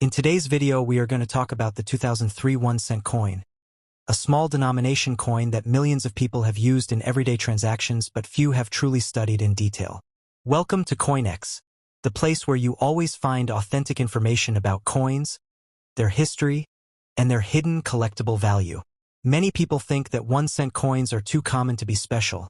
In today's video, we are going to talk about the 2003 1-cent coin, a small denomination coin that millions of people have used in everyday transactions but few have truly studied in detail. Welcome to CoinX, the place where you always find authentic information about coins, their history, and their hidden collectible value. Many people think that 1-cent coins are too common to be special,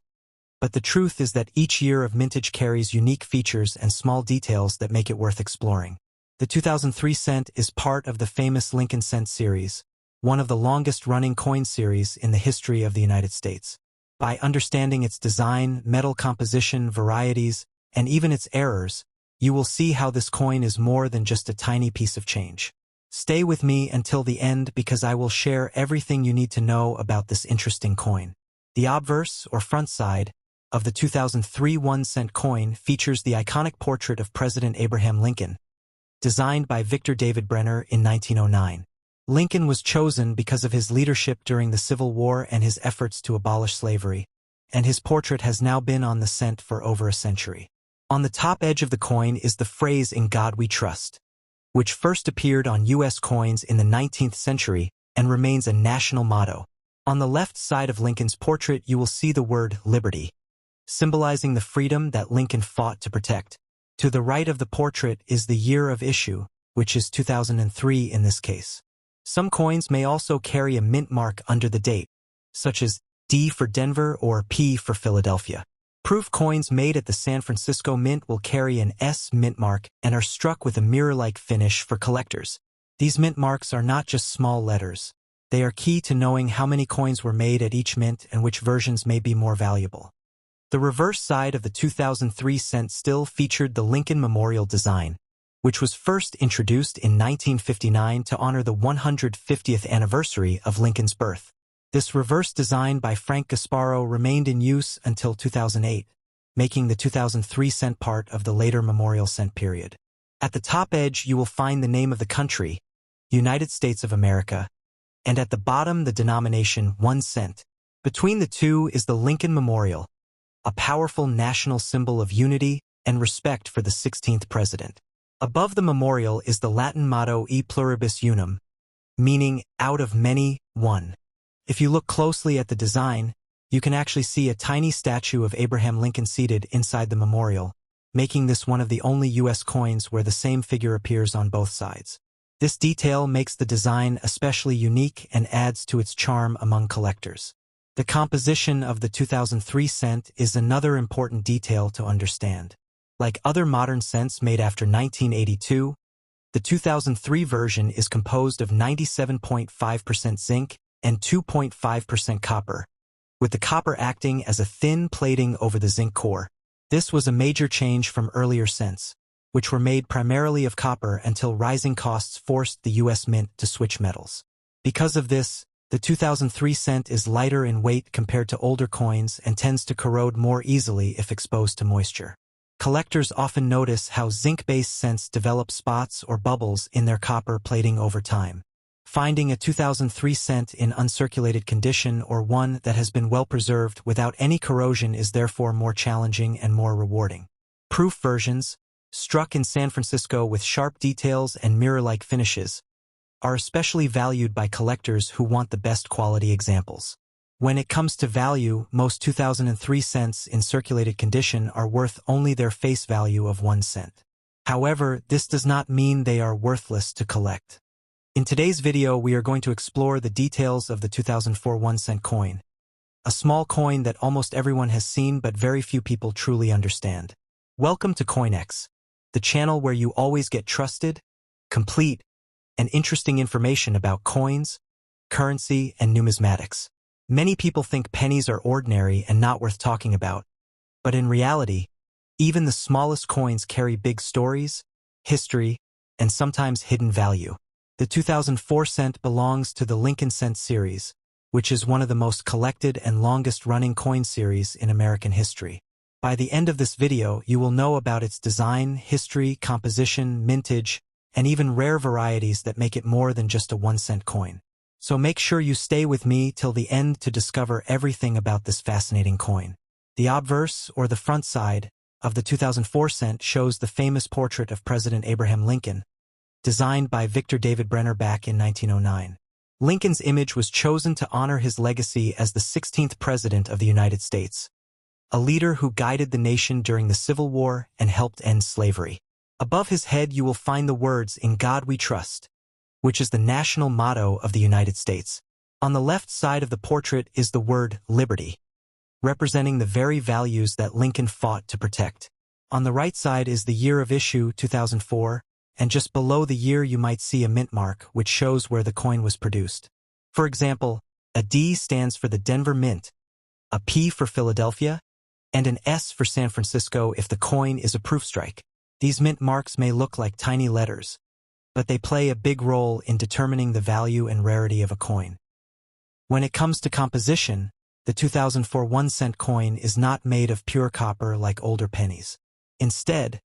but the truth is that each year of mintage carries unique features and small details that make it worth exploring. The 2003 cent is part of the famous Lincoln Cent series, one of the longest-running coin series in the history of the United States. By understanding its design, metal composition, varieties, and even its errors, you will see how this coin is more than just a tiny piece of change. Stay with me until the end because I will share everything you need to know about this interesting coin. The obverse, or front side, of the 2003 1-cent coin features the iconic portrait of President Abraham Lincoln, designed by Victor David Brenner in 1909. Lincoln was chosen because of his leadership during the Civil War and his efforts to abolish slavery, and his portrait has now been on the cent for over a century. On the top edge of the coin is the phrase "In God We Trust," which first appeared on U.S. coins in the 19th century and remains a national motto. On the left side of Lincoln's portrait you will see the word "Liberty," symbolizing the freedom that Lincoln fought to protect. To the right of the portrait is the year of issue, which is 2003 in this case. Some coins may also carry a mint mark under the date, such as D for Denver or P for Philadelphia. Proof coins made at the San Francisco Mint will carry an S mint mark and are struck with a mirror-like finish for collectors. These mint marks are not just small letters. They are key to knowing how many coins were made at each mint and which versions may be more valuable. The reverse side of the 2003 cent still featured the Lincoln Memorial design, which was first introduced in 1959 to honor the 150th anniversary of Lincoln's birth. This reverse design by Frank Gasparo remained in use until 2008, making the 2003 cent part of the later Memorial Cent period. At the top edge you will find the name of the country, United States of America, and at the bottom the denomination 1 cent. Between the two is the Lincoln Memorial, a powerful national symbol of unity and respect for the 16th president. Above the memorial is the Latin motto E pluribus unum, meaning out of many, one. If you look closely at the design, you can actually see a tiny statue of Abraham Lincoln seated inside the memorial, making this one of the only U.S. coins where the same figure appears on both sides. This detail makes the design especially unique and adds to its charm among collectors. The composition of the 2003 cent is another important detail to understand. Like other modern cents made after 1982, the 2003 version is composed of 97.5% zinc and 2.5% copper, with the copper acting as a thin plating over the zinc core. This was a major change from earlier cents, which were made primarily of copper until rising costs forced the U.S. Mint to switch metals. Because of this, the 2003 cent is lighter in weight compared to older coins and tends to corrode more easily if exposed to moisture. Collectors often notice how zinc-based cents develop spots or bubbles in their copper plating over time. Finding a 2003 cent in uncirculated condition or one that has been well preserved without any corrosion is therefore more challenging and more rewarding. Proof versions, struck in San Francisco with sharp details and mirror-like finishes, are especially valued by collectors who want the best quality examples. When it comes to value, most 2003 cents in circulated condition are worth only their face value of 1 cent. However, this does not mean they are worthless to collect. In today's video, we are going to explore the details of the 2004 1-cent coin, a small coin that almost everyone has seen but very few people truly understand. Welcome to CoinX, the channel where you always get trusted, complete, and interesting information about coins, currency, and numismatics. Many people think pennies are ordinary and not worth talking about, but in reality, even the smallest coins carry big stories, history, and sometimes hidden value. The 2004 cent belongs to the Lincoln Cent series, which is one of the most collected and longest-running coin series in American history. By the end of this video, you will know about its design, history, composition, mintage, and even rare varieties that make it more than just a 1-cent coin. So make sure you stay with me till the end to discover everything about this fascinating coin. The obverse, or the front side, of the 2004 cent shows the famous portrait of President Abraham Lincoln, designed by Victor David Brenner back in 1909. Lincoln's image was chosen to honor his legacy as the 16th President of the United States, a leader who guided the nation during the Civil War and helped end slavery. Above his head you will find the words, "In God We Trust," which is the national motto of the United States. On the left side of the portrait is the word liberty, representing the very values that Lincoln fought to protect. On the right side is the year of issue, 2004, and just below the year you might see a mint mark which shows where the coin was produced. For example, a D stands for the Denver Mint, a P for Philadelphia, and an S for San Francisco if the coin is a proof strike. These mint marks may look like tiny letters, but they play a big role in determining the value and rarity of a coin. When it comes to composition, the 2004 1-cent coin is not made of pure copper like older pennies. Instead,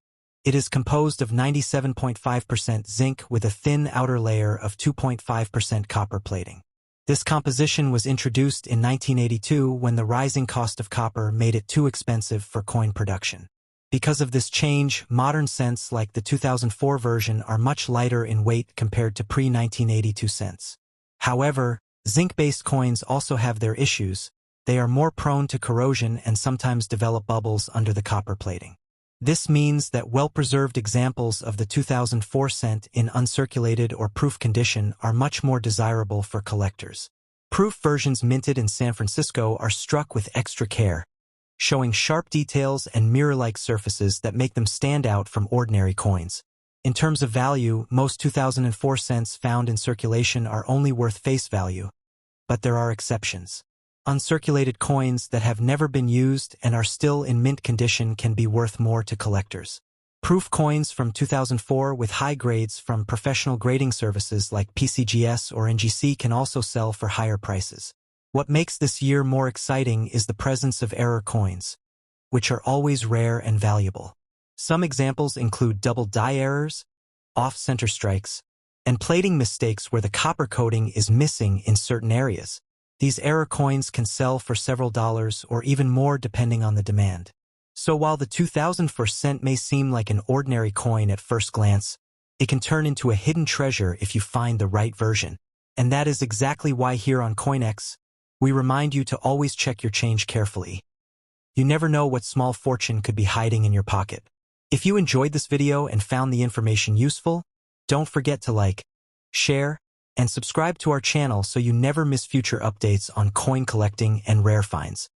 it is composed of 97.5% zinc with a thin outer layer of 2.5% copper plating. This composition was introduced in 1982 when the rising cost of copper made it too expensive for coin production. Because of this change, modern cents like the 2004 version are much lighter in weight compared to pre-1982 cents. However, zinc-based coins also have their issues. They are more prone to corrosion and sometimes develop bubbles under the copper plating. This means that well-preserved examples of the 2004 cent in uncirculated or proof condition are much more desirable for collectors. Proof versions minted in San Francisco are struck with extra care, showing sharp details and mirror-like surfaces that make them stand out from ordinary coins. In terms of value, most 2004 cents found in circulation are only worth face value, but there are exceptions. Uncirculated coins that have never been used and are still in mint condition can be worth more to collectors. Proof coins from 2004 with high grades from professional grading services like PCGS or NGC can also sell for higher prices. What makes this year more exciting is the presence of error coins, which are always rare and valuable. Some examples include double die errors, off-center strikes, and plating mistakes where the copper coating is missing in certain areas. These error coins can sell for several dollars or even more depending on the demand. So while the 2004 cent may seem like an ordinary coin at first glance, it can turn into a hidden treasure if you find the right version. And that is exactly why here on CoinX, we remind you to always check your change carefully. You never know what small fortune could be hiding in your pocket. If you enjoyed this video and found the information useful, don't forget to like, share, and subscribe to our channel so you never miss future updates on coin collecting and rare finds.